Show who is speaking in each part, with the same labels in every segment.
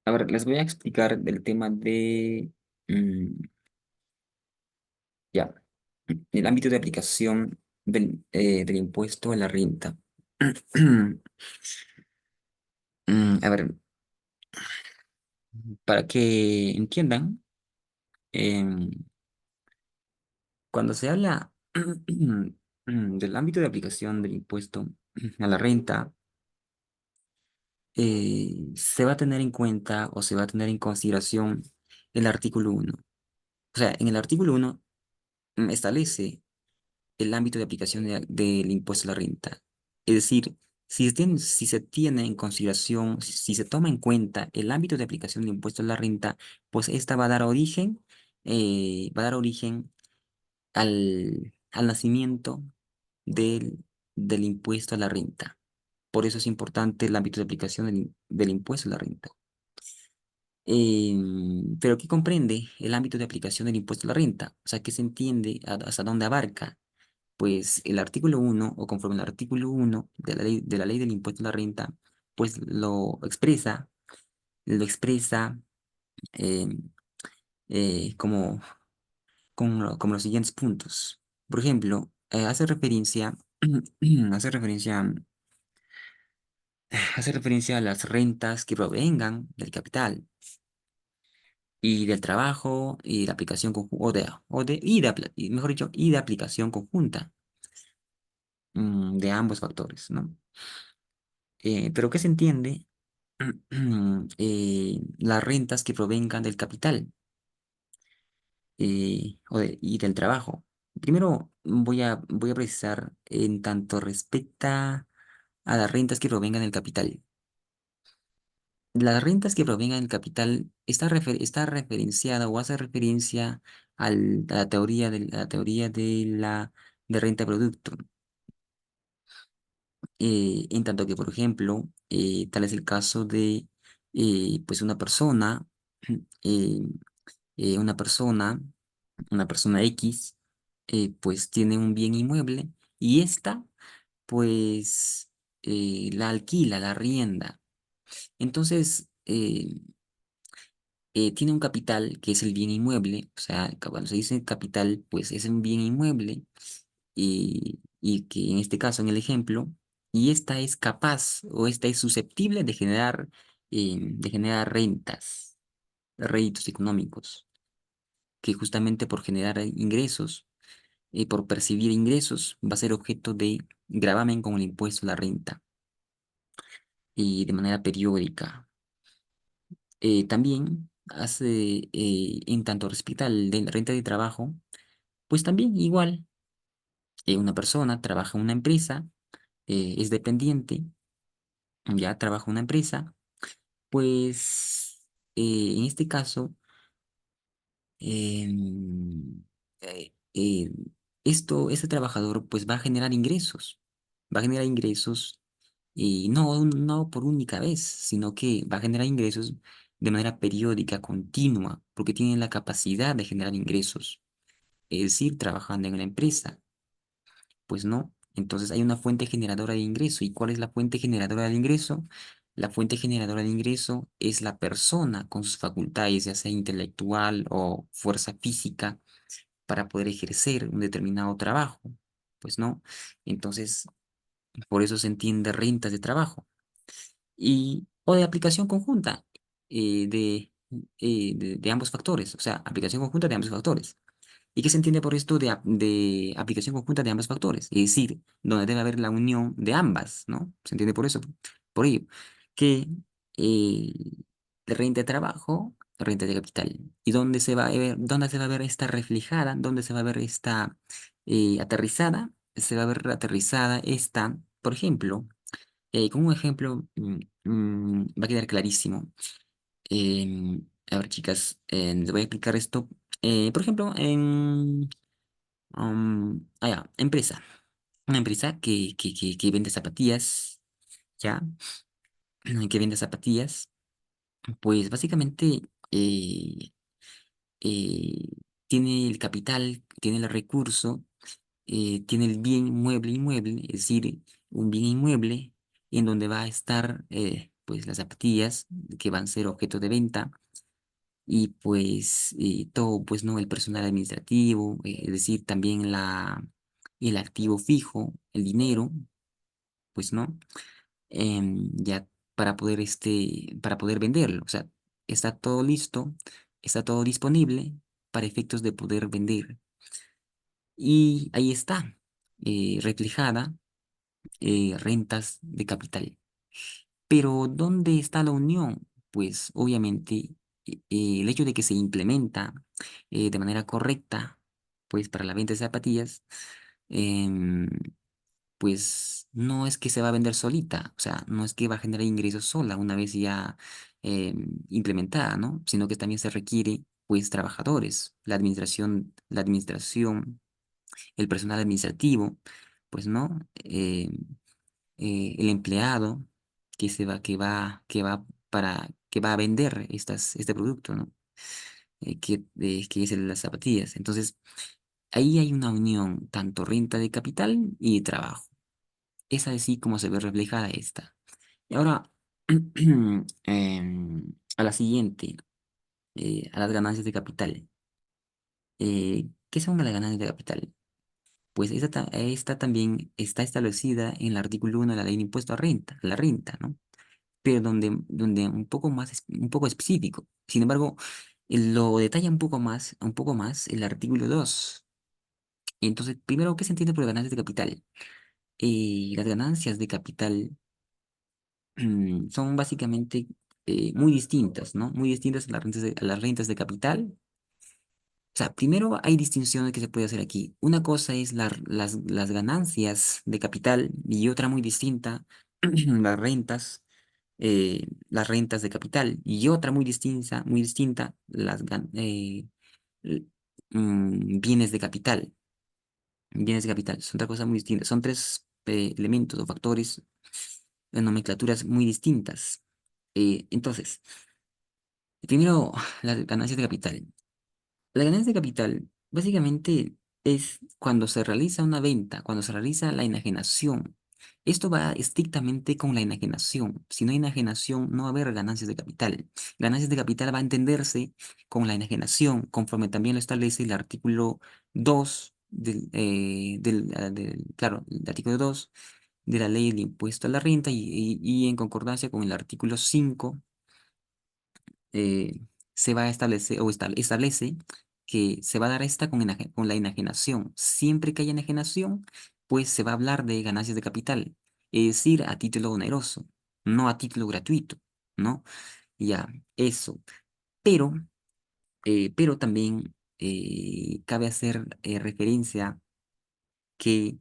Speaker 1: A ver, les voy a explicar el tema de, mm, ya, el ámbito de aplicación del impuesto a la renta. A ver, para que entiendan, em, cuando se habla del ámbito de aplicación del impuesto a la renta, se va a tener en cuenta o se va a tener en consideración el artículo 1. O sea, en el artículo 1 establece el ámbito de aplicación del impuesto a la renta. Es decir, si se tiene en consideración, si se toma en cuenta el ámbito de aplicación del impuesto a la renta, pues esta va a dar origen al nacimiento del impuesto a la renta. Por eso es importante el ámbito de aplicación del impuesto a la renta. Pero ¿qué comprende el ámbito de aplicación del impuesto a la renta? O sea, ¿qué se entiende hasta dónde abarca? Pues el artículo 1 o conforme al artículo 1 de la ley del impuesto a la renta, pues lo expresa eh, como los siguientes puntos. Por ejemplo, hace referencia, hace referencia a las rentas que provengan del capital y del trabajo y de aplicación conjunta, y mejor dicho, y de aplicación conjunta de ambos factores, ¿no? Pero ¿qué se entiende? Las rentas que provengan del capital y del trabajo. Primero voy a precisar en tanto respecta a las rentas que provengan del capital. Las rentas que provengan del capital está referenciada o hace referencia a la teoría de renta producto. En tanto que, por ejemplo, tal es el caso de pues una persona, eh, eh, una persona, una persona X, pues tiene un bien inmueble y ésta, pues, la alquila, la arrienda. Entonces, tiene un capital que es el bien inmueble, o sea, cuando se dice capital, pues es un bien inmueble y que en este caso, en el ejemplo, y esta es capaz o esta es susceptible de generar rentas, réditos económicos, que justamente por generar ingresos, por percibir ingresos, va a ser objeto de gravamen con el impuesto a la renta y de manera periódica. También en tanto respecta al de la renta de trabajo, pues también igual, una persona trabaja en una empresa, es dependiente, ya trabaja en una empresa, pues en este caso, em, eh, eh, este trabajador pues va a generar ingresos y no por única vez, sino que va a generar ingresos de manera periódica, continua, porque tiene la capacidad de generar ingresos, es decir, trabajando en la empresa. Pues no. Entonces hay una fuente generadora de ingreso. ¿Y cuál es la fuente generadora de ingreso? La fuente generadora de ingreso es la persona con sus facultades, ya sea intelectual o fuerza física, para poder ejercer un determinado trabajo. Pues no. Entonces, por eso se entiende rentas de trabajo. O de aplicación conjunta de ambos factores. O sea, aplicación conjunta de ambos factores. ¿Y qué se entiende por esto de aplicación conjunta de ambos factores? Es decir, donde debe haber la unión de ambas, ¿no? ¿Se entiende por eso? Por ello, que eh, renta de trabajo, renta de capital. ¿Y dónde se va a ver esta reflejada? ¿Dónde se va a ver esta aterrizada? Se va a ver aterrizada esta, por ejemplo, con un ejemplo va a quedar clarísimo. A ver, chicas, les voy a explicar esto. Por ejemplo, empresa. Una empresa que vende zapatillas, ¿ya? Que vende zapatillas, pues básicamente eh, eh, tiene el capital, tiene el recurso, tiene el bien inmueble, es decir, un bien inmueble en donde va a estar pues las zapatillas que van a ser objeto de venta y pues todo, pues no, el personal administrativo, es decir, también el activo fijo, el dinero, pues no, ya para poder venderlo. O sea, está todo listo, está todo disponible para efectos de poder vender. Y ahí está, reflejada, rentas de capital. Pero ¿dónde está la unión? Pues obviamente el hecho de que se implementa de manera correcta, pues para la venta de zapatillas, em, pues no es que se va a vender solita, o sea, no es que va a generar ingresos sola una vez ya implementada, ¿no? Sino que también se requiere, pues, trabajadores, la administración, el personal administrativo, pues, ¿no? El empleado que va a vender este producto, ¿no? Que es el de las zapatillas. Entonces, ahí hay una unión, tanto renta de capital y de trabajo. Es así como se ve reflejada esta. Y ahora, a la siguiente, a las ganancias de capital. ¿Qué son las ganancias de capital? Pues esta también está establecida en el artículo 1 de la ley de impuesto a renta, la renta, ¿no? Pero donde un poco específico. Sin embargo, lo detalla un poco más el artículo 2. Entonces, primero, ¿qué se entiende por ganancias de capital? Las ganancias de capital son básicamente muy distintas, ¿no? Muy distintas a a las rentas de capital. O sea, primero hay distinciones que se puede hacer aquí. Una cosa es las ganancias de capital y otra muy distinta, las rentas de capital y otra muy distinta, l- bienes de capital. Bienes de capital, son otra cosa muy distinta. Son tres elementos o factores, nomenclaturas muy distintas. Entonces, primero, las ganancias de capital. La ganancia de capital básicamente es cuando se realiza una venta, cuando se realiza la enajenación. Esto va estrictamente con la enajenación. Si no hay enajenación, no va a haber ganancias de capital. Ganancias de capital va a entenderse con la enajenación, conforme también lo establece el artículo 2 claro, el artículo 2 de la ley del impuesto a la renta y en concordancia con el artículo 5 eh, se va a establecer o establece que se va a dar esta con la enajenación. Siempre que haya enajenación, pues se va a hablar de ganancias de capital, es decir, a título oneroso, no a título gratuito, ¿no? Ya, eso. Pero, pero también cabe hacer referencia que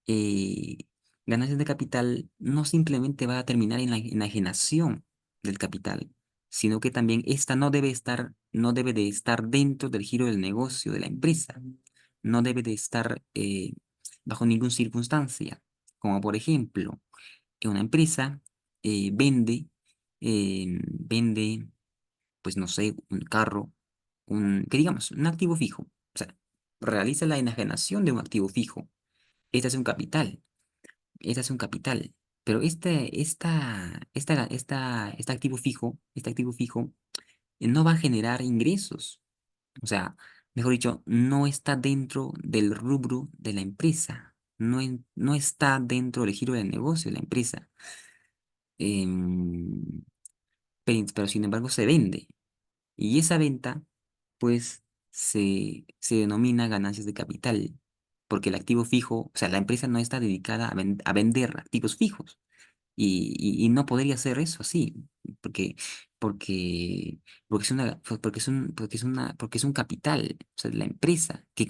Speaker 1: eh, ganancias de capital no simplemente va a terminar en la enajenación del capital, sino que también esta no debe de estar dentro del giro del negocio de la empresa, no debe de estar bajo ninguna circunstancia, como por ejemplo, que una empresa vende, pues no sé, un carro, que digamos, un activo fijo, o sea, realiza la enajenación de un activo fijo. Este es un capital, ese es un capital. Pero este activo fijo no va a generar ingresos. O sea, mejor dicho, no está dentro del rubro de la empresa. No está dentro del giro del negocio de la empresa. Em, pero sin embargo se vende. Y esa venta, pues, se denomina ganancias de capital. Porque el activo fijo, o sea, la empresa no está dedicada a vender activos fijos. Y no podría hacer eso así, porque, porque, porque es un capital, o sea, la empresa, que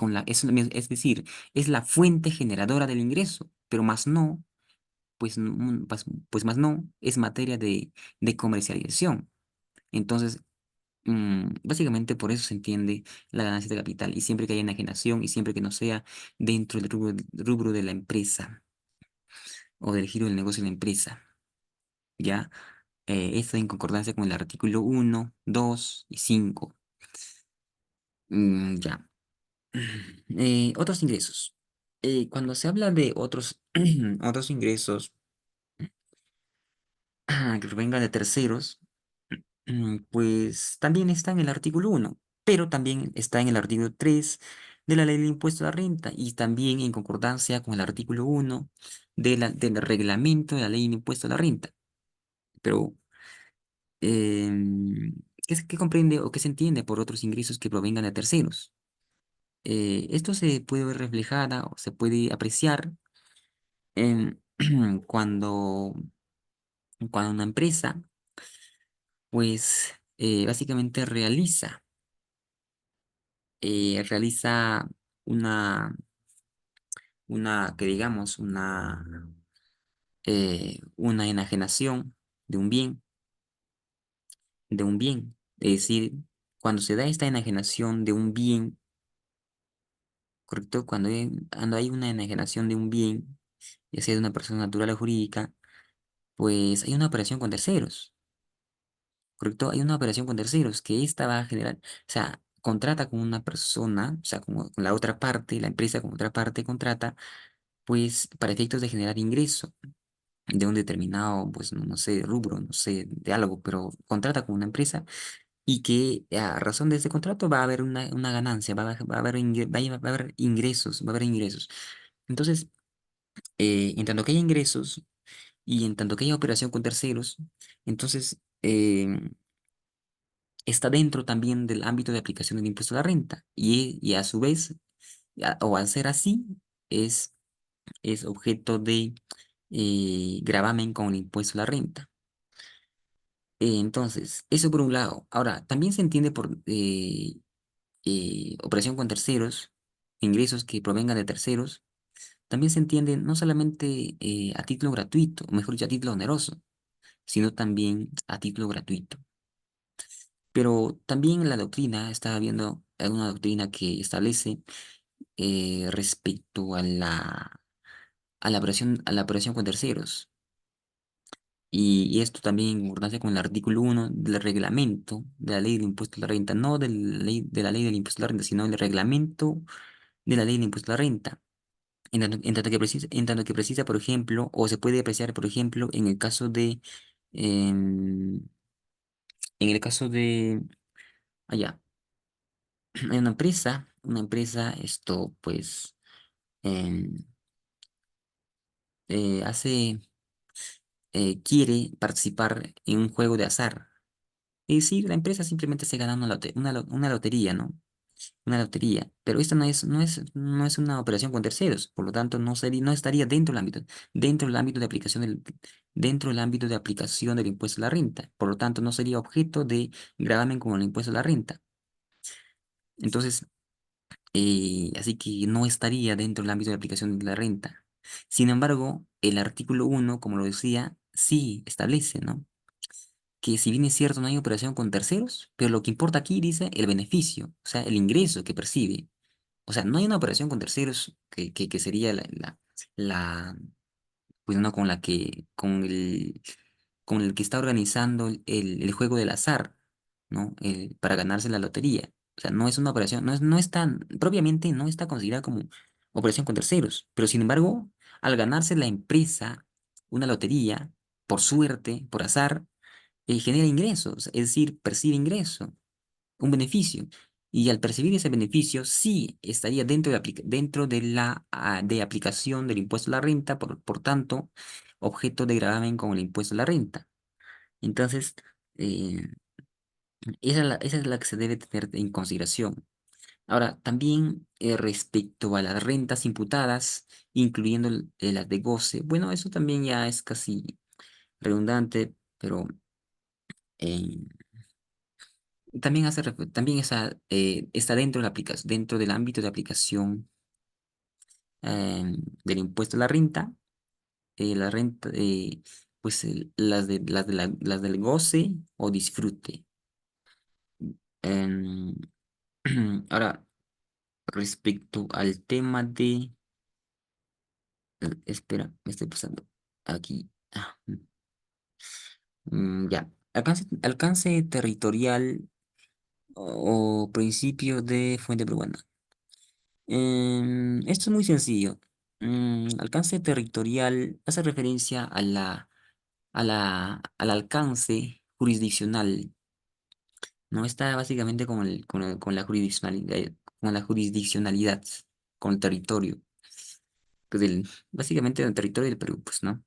Speaker 1: es decir, es la fuente generadora del ingreso, pero más no, pues más no, es materia de comercialización. Entonces, básicamente por eso se entiende la ganancia de capital, y siempre que haya enajenación y siempre que no sea dentro del rubro de la empresa o del giro del negocio de la empresa. ¿Ya? Esto en concordancia con el artículo 1, 2 y 5. Ya. Otros ingresos. Cuando se habla de otros, otros ingresos, que provenga de terceros, pues también está en el artículo 1, pero también está en el artículo 3 de la ley del impuesto a la renta y también en concordancia con el artículo 1 del reglamento de la ley del impuesto a la renta. Pero, ¿qué comprende o qué se entiende por otros ingresos que provengan de terceros? Esto se puede ver reflejada o se puede apreciar en cuando, cuando una empresa, pues, básicamente realiza una, que digamos, una enajenación de un bien, de un bien. Es decir, cuando se da esta enajenación de un bien, ¿correcto? Cuando hay una enajenación de un bien, ya sea de una persona natural o jurídica, pues hay una operación con terceros, ¿correcto? Hay una operación con terceros que esta va a generar, o sea, contrata con una persona, o sea, con la otra parte, la empresa con otra parte contrata, pues para efectos de generar ingreso de un determinado, pues no sé, rubro, no sé, de algo, pero contrata con una empresa y que a razón de este contrato va a haber una ganancia, va a haber, va a haber ingresos, va a haber ingresos. Entonces, en tanto que haya ingresos y en tanto que haya operación con terceros, entonces está dentro también del ámbito de aplicación del impuesto a la renta y a su vez, o al ser así, es, es objeto de gravamen con el impuesto a la renta. Entonces, eso por un lado. Ahora, también se entiende por operación con terceros, ingresos que provengan de terceros, también se entiende no solamente a título gratuito, o mejor dicho, a título oneroso, sino también a título gratuito. Pero también la doctrina, estaba viendo alguna doctrina que establece respecto a la operación con terceros. Y esto también en concordancia con el artículo 1 del reglamento de la ley del impuesto a la renta, no de la ley del impuesto a la renta, sino del reglamento de la ley del impuesto a la renta. En tanto que precisa, por ejemplo, o se puede apreciar, por ejemplo, em, en el caso de, allá, hay una empresa, esto, pues, em, hace, quiere participar en un juego de azar. Es decir, la empresa simplemente se gana una lotería, ¿no? Una lotería, pero esto no es una operación con terceros, por lo tanto no estaría dentro del ámbito de aplicación dentro del ámbito de aplicación del impuesto a la renta, por lo tanto no sería objeto de gravamen como el impuesto a la renta. Entonces, así que no estaría dentro del ámbito de aplicación de la renta. Sin embargo, el artículo 1, como lo decía, sí establece, ¿no? Que si bien es cierto no hay operación con terceros, pero lo que importa aquí dice el beneficio, o sea, el ingreso que percibe. O sea, no hay una operación con terceros que sería la, pues no, con el que está organizando el juego del azar, ¿no? Para ganarse la lotería. O sea, no es una operación, no es tan, propiamente no está considerada como operación con terceros, pero sin embargo, al ganarse la empresa una lotería, por suerte, por azar, genera ingresos, es decir, percibe ingreso un beneficio. Y al percibir ese beneficio, sí estaría dentro de de aplicación del impuesto a la renta, por tanto, objeto de gravamen con el impuesto a la renta. Entonces, eh, esa es la que se debe tener en consideración. Ahora, también respecto a las rentas imputadas, incluyendo las de goce, bueno, eso también ya es casi redundante, pero eh, también también está dentro de dentro del ámbito de aplicación del impuesto a la renta, pues las del goce o disfrute. Em, ahora, respecto al tema espera, me estoy pasando aquí. Ya, alcance territorial o principio de fuente peruana. Esto es muy sencillo. Alcance territorial hace referencia a al alcance jurisdiccional, no está básicamente con la jurisdiccionalidad, con la jurisdiccionalidad, con el territorio, pues básicamente el territorio del Perú, pues, ¿no?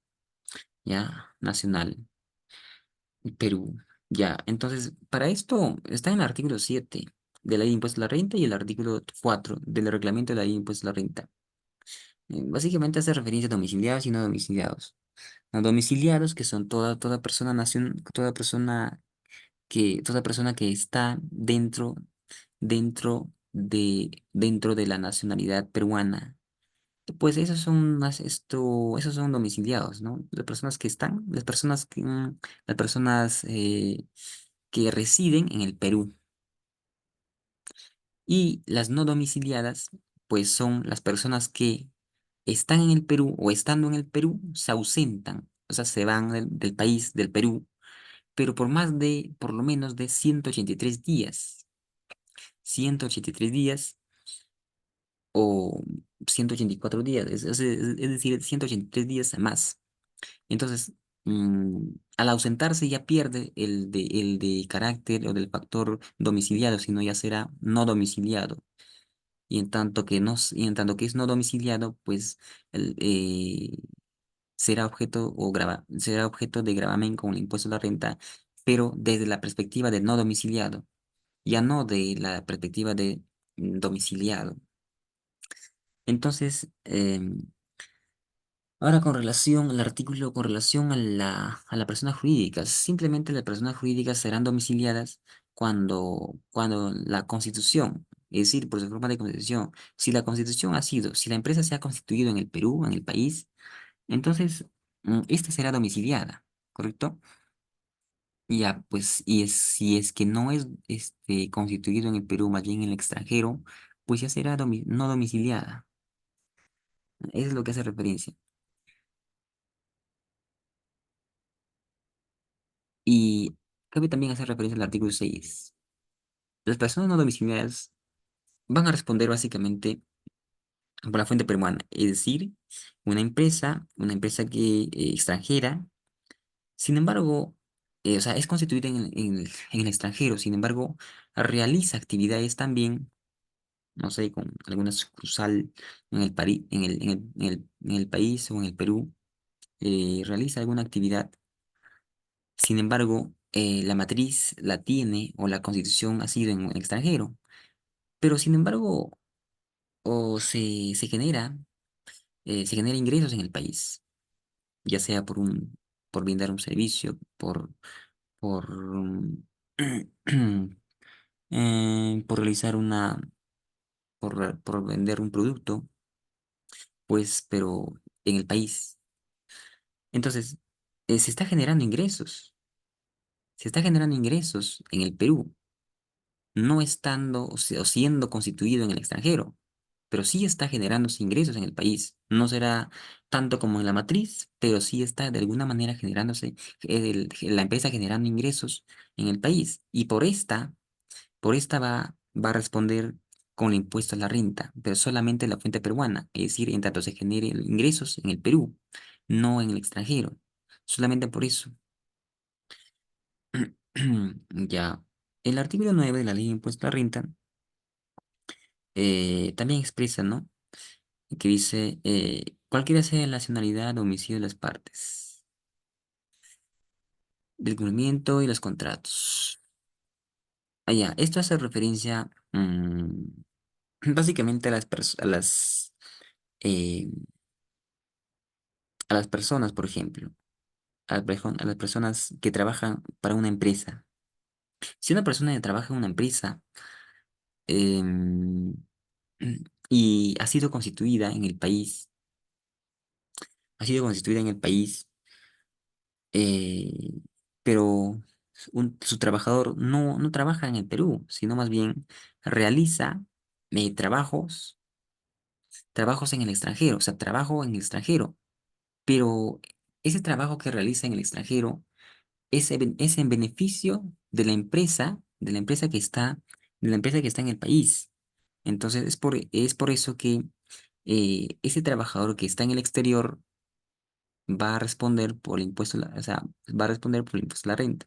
Speaker 1: Ya, nacional, Perú, ya. Entonces, para esto está en el artículo 7 de la ley de impuesto a la renta y el artículo 4 del reglamento de la ley de impuesto a la renta. Básicamente hace referencia a domiciliados y no domiciliados. No domiciliados, que son toda persona toda persona que está dentro de la nacionalidad peruana. Pues esos son domiciliados, ¿no? Las personas que residen en el Perú. Y las no domiciliadas, pues son las personas que están en el Perú o estando en el Perú, se ausentan, o sea, se van del país, del Perú, pero por lo menos de 183 días. 183 días o 184 días, es decir, 183 días más. Entonces, al ausentarse ya pierde el de carácter o del factor domiciliado, sino ya será no domiciliado. Y en tanto que es no domiciliado, pues el, será objeto de gravamen con el impuesto a la renta, pero desde la perspectiva del no domiciliado, ya no de la perspectiva de domiciliado. Entonces, ahora con relación al artículo, con relación a a la persona jurídica, simplemente las personas jurídicas serán domiciliadas cuando la Constitución, es decir, por su forma de constitución, si la empresa se ha constituido en el Perú, en el país, entonces esta será domiciliada, ¿correcto? Y ya, pues, si es que no es constituido en el Perú, más bien en el extranjero, pues ya será no domiciliada. Eso es lo que hace referencia. Y cabe también hacer referencia al artículo 6. Las personas no domiciliadas van a responder básicamente por la fuente peruana, es decir, una empresa extranjera, sin embargo, o sea, es constituida en el extranjero, sin embargo, realiza actividades también, no sé, con alguna sucursal en el país o en el Perú, realiza alguna actividad. Sin embargo, la matriz la tiene o la constitución ha sido en el extranjero. Pero sin embargo, se genera ingresos en el país, ya sea por brindar un servicio, por, por realizar por vender un producto, pues, pero en el país. Entonces, se está generando ingresos, se está generando ingresos en el Perú, no estando o siendo constituido en el extranjero, pero sí está generando ingresos en el país. No será tanto como en la matriz, pero sí está de alguna manera generándose, la empresa generando ingresos en el país. Y por esta va a responder con el impuesto a la renta, pero solamente la fuente peruana, es decir, en tanto se generen ingresos en el Perú, no en el extranjero. Solamente por eso. Ya. El artículo 9 de la ley de impuesto a la renta también expresa, ¿no? Que dice, cualquiera sea la nacionalidad o domicilio de las partes, del cumplimiento y los contratos. Esto hace referencia básicamente eh, a las personas, por ejemplo, a las personas que trabajan para una empresa. Si una persona trabaja en una empresa em, y ha sido constituida en el país, ha sido constituida en el país, eh, pero su trabajador no trabaja en el Perú, sino más bien realiza trabajos en el extranjero, o sea, trabajo en el extranjero, pero ese trabajo que realiza en el extranjero es en beneficio de la empresa de la empresa que está en el país. Entonces, es por eso que ese trabajador que está en el exterior va a responder por el impuesto, o sea, va a responder por el impuesto a la renta.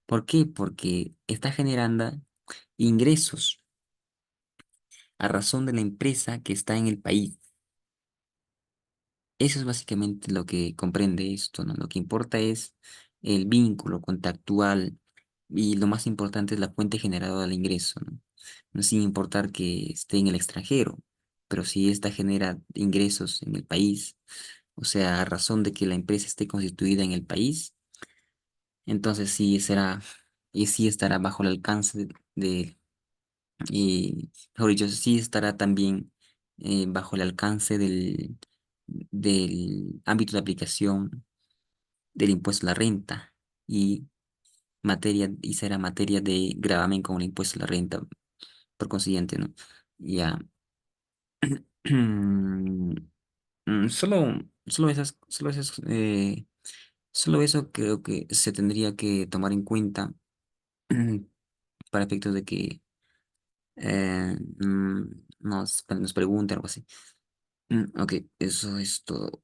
Speaker 1: ¿Por qué? Porque está generando ingresos a razón de la empresa que está en el país. Eso es básicamente lo que comprende esto, ¿no? Lo que importa es el vínculo contactual y lo más importante es la fuente generadora del ingreso, ¿no? No sin importar que esté en el extranjero, pero si ésta genera ingresos en el país, o sea, a razón de que la empresa esté constituida en el país, entonces sí será y sí estará bajo el alcance y, mejor dicho, sí estará también bajo el alcance del ámbito de aplicación del impuesto a la renta y y será materia de gravamen con el impuesto a la renta, por consiguiente, ¿no? Ya. Solo solo eso creo que se tendría que tomar en cuenta para efectos de que nos pregunte algo así. Ok, eso es todo.